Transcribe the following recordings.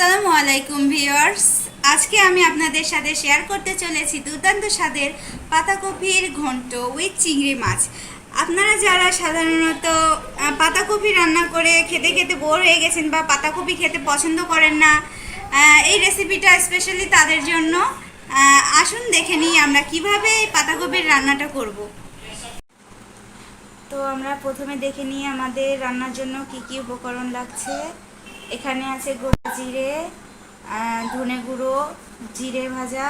আসসালামু আলাইকুম ভিউয়ার্স। আজকে আমি আপনাদের সাথে শেয়ার করতে চলেছি দুর্দান্ত স্বাদের পাতাকপির ঘন্ট উইথ চিংড়ি মাছ। আপনারা যারা সাধারণত পাতাকপি রান্না করে খেতে খেতে বোর হয়ে গেছেন বা পাতাকপি খেতে পছন্দ করেন না, এই রেসিপিটা স্পেশালি তাদের জন্য। আসুন দেখে নিই আমরা কিভাবে এই পাতাকপির রান্নাটা করব। তো আমরা প্রথমে দেখে নিই আমাদের রান্নার জন্য কি কি উপকরণ লাগছে। এখানে আছে গোটা জিরে, ধনে গুঁড়ো, জিরে ভাজা,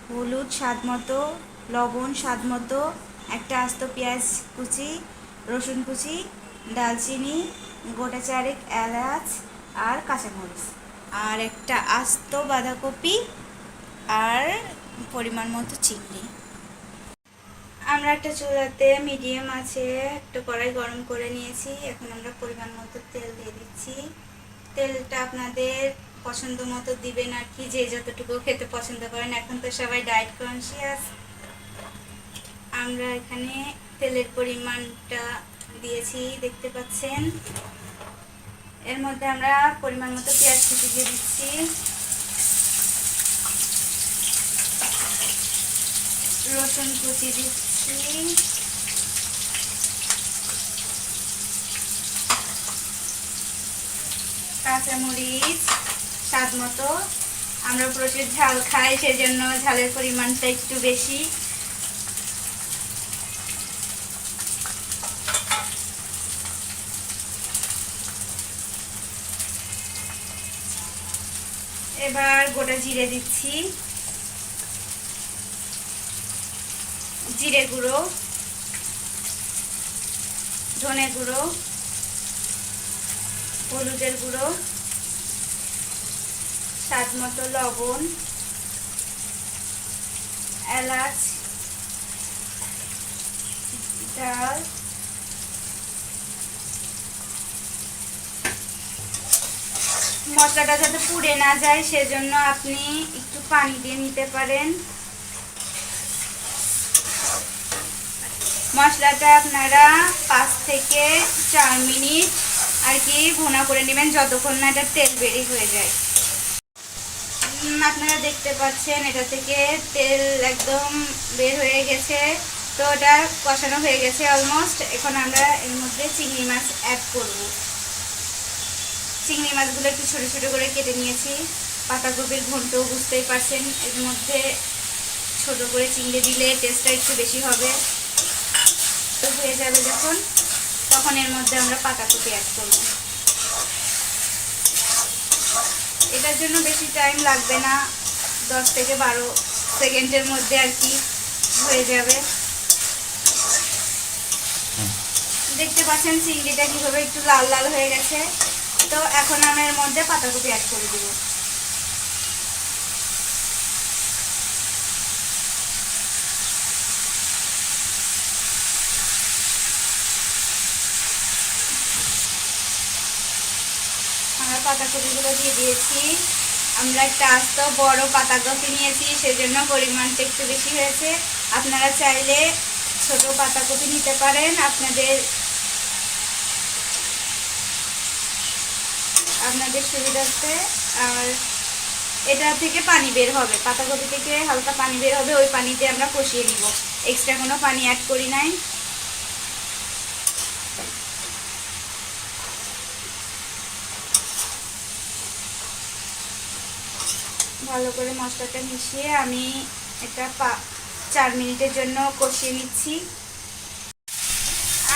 হলুদ স্বাদ মতো, লবণ স্বাদ মতো, একটা আস্ত পেঁয়াজ কুচি, রসুন কুচি, দালচিনি, গোটা চারেক এলাচ আর কাঁচামরিচ, আর একটা আস্ত বাঁধাকপি, আর পরিমাণ মতো চিংড়ি। আমরা একটা চুলাতে মিডিয়াম আছে একটা কড়াই গরম করে নিয়েছি। এখন আমরা পরিমাণ মতো তেল দিয়ে দিচ্ছি। তেলটা আপনাদের পছন্দ মতো দিবেন আর কি, যে যতটুকু খেতে পছন্দ করেন। এখন তো সবাই ডায়েট কনসিয়াস। আমরা এখানে তেলের পরিমাণটা দিয়েছি, দেখতে পাচ্ছেন। এর মধ্যে আমরা পরিমাণ মতো পেঁয়াজ কুচি দিয়ে দিচ্ছি, রসুন কুচি দিচ্ছি, কাঁচামরিচ স্বাদ মতো। আমরা প্রচুর ঝাল খাই, সেজন্য ঝালের পরিমাণটা একটু বেশি। এবার গোটা জিরে দিচ্ছি, জিরে গুঁড়ো, ধনে গুঁড়ো, হলুদের গুঁড়ো, স্বাদ মতো লবণ, এলাচ, ডাল, মশলাটা যাতে পুড়ে না যায় সেজন্য আপনি একটু পানি দিয়ে নিতে পারেন। মশলাটা আপনারা 5 থেকে 4 মিনিট আর কি ভুনা করে নেবেন, যতক্ষণ না এটা তেল বেরিয়ে হয়ে যায়। আপনারা দেখতে পাচ্ছেন এটা থেকে তেল একদম বের হয়ে গেছে। তো এটা কষানো হয়ে গেছে অলমোস্ট। এখন আমরা এর মধ্যে চিংড়ি মাছ অ্যাড করব। চিংড়ি মাছগুলো একটু ছোটো ছোটো করে কেটে নিয়েছি। পাতাকপির ঘন্ট বুঝতেই পারছেন, এর মধ্যে ছোট করে চিংড়ি দিলে টেস্টটা একটু বেশি হবে। তো হয়ে যাবে যখন, তখন এর মধ্যে আমরা পাতাকপি অ্যাড করব। এটার জন্য বেশি টাইম লাগবে না, 10 থেকে 12 সেকেন্ডের মধ্যে আর কি হয়ে যাবে। দেখতে পাচ্ছেন চিংড়িটা কীভাবে একটু লাল লাল হয়ে গেছে। তো এখন আমি এর মধ্যে পাতাকপি অ্যাড করে দিব। আমরা পাতাকপিগুলো দিয়ে দিয়েছি। আমরা একটা আস্ত বড় পাতাকপি নিয়েছি, সেজন্য পরিমাণটা একটু বেশি হয়েছে। আপনারা চাইলে ছোট পাতাকপি নিতে পারেন আপনাদের সুবিধার্থে। আর এটা থেকে পানি বের হবে, পাতাকপি থেকে হালকা পানি বের হবে, ওই পানিতে আমরা কষিয়ে নিব। এক্সট্রা কোনো পানি অ্যাড করি নাই। ভালো করে মশলাটা মিশিয়ে আমি এটা 4 মিনিটের জন্য কষিয়ে নিচ্ছি।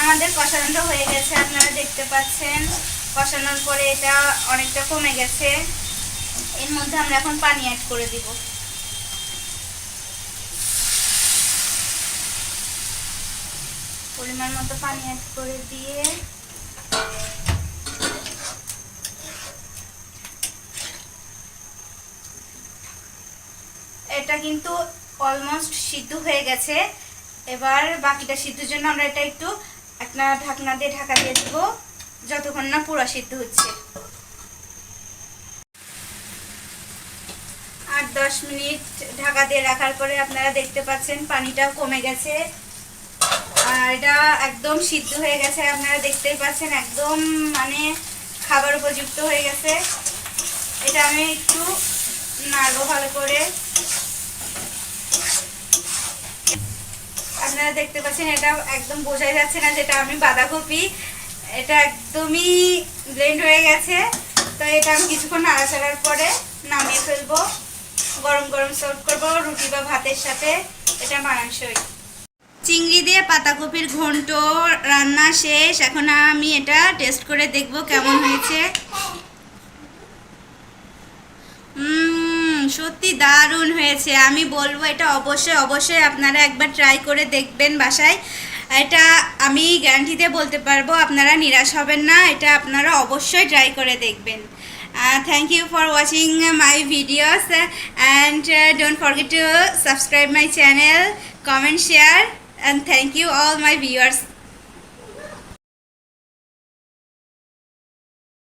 আমাদের কষানোটা হয়ে গেছে, আপনারা দেখতে পাচ্ছেন। কষানোর পরে এটা অনেকটা কমে গেছে। এর মধ্যে আমরা এখন পানি অ্যাড করে দিব। পরিমাণ মতো পানি অ্যাড করে দিয়ে এটা কিন্তু অলমোস্ট সিদ্ধ হয়ে গেছে। এবার বাকিটা সিদ্ধর জন্য আমরা এটা একটু একটা ঢাকনা দিয়ে ঢাকা দিয়ে দেব, যতক্ষণ না পুরো সিদ্ধ হচ্ছে। 8-10 মিনিট ঢাকা দিয়ে রাখার পরে আপনারা দেখতে পাচ্ছেন পানিটা কমে গেছে আর এটা একদম সিদ্ধ হয়ে গেছে। আপনারা দেখতেই পাচ্ছেন একদম মানে খাবার উপযুক্ত হয়ে গেছে। এটা আমি একটু নাড়বো ভালো করে। আপনারা দেখতে পাচ্ছেন এটা একদম বোঝাই যাচ্ছে না যেটা আমি বাঁধাকপি, এটা একদমই ব্লেন্ড হয়ে গেছে। তো এটা আমি কিছুক্ষণ নাড়াচাড়ার পরে নামিয়ে ফেলবো। গরম গরম সার্ভ করবো রুটি বা ভাতের সাথে। এটা মানানসই। চিংড়ি দিয়ে পাতাকপির ঘন্ট রান্না শেষ। এখন আমি এটা টেস্ট করে দেখব কেমন হয়েছে। সত্যি দারুণ হয়েছে। আমি বলবো এটা অবশ্যই অবশ্যই আপনারা একবার ট্রাই করে দেখবেন বাসায়। এটা আমি গ্যারান্টিতে বলতে পারবো আপনারা নিরাশ হবেন না। এটা আপনারা অবশ্যই ট্রাই করে দেখবেন। Thank you for watching my videos and don't forget to subscribe my channel, comment, share and thank you all my viewers.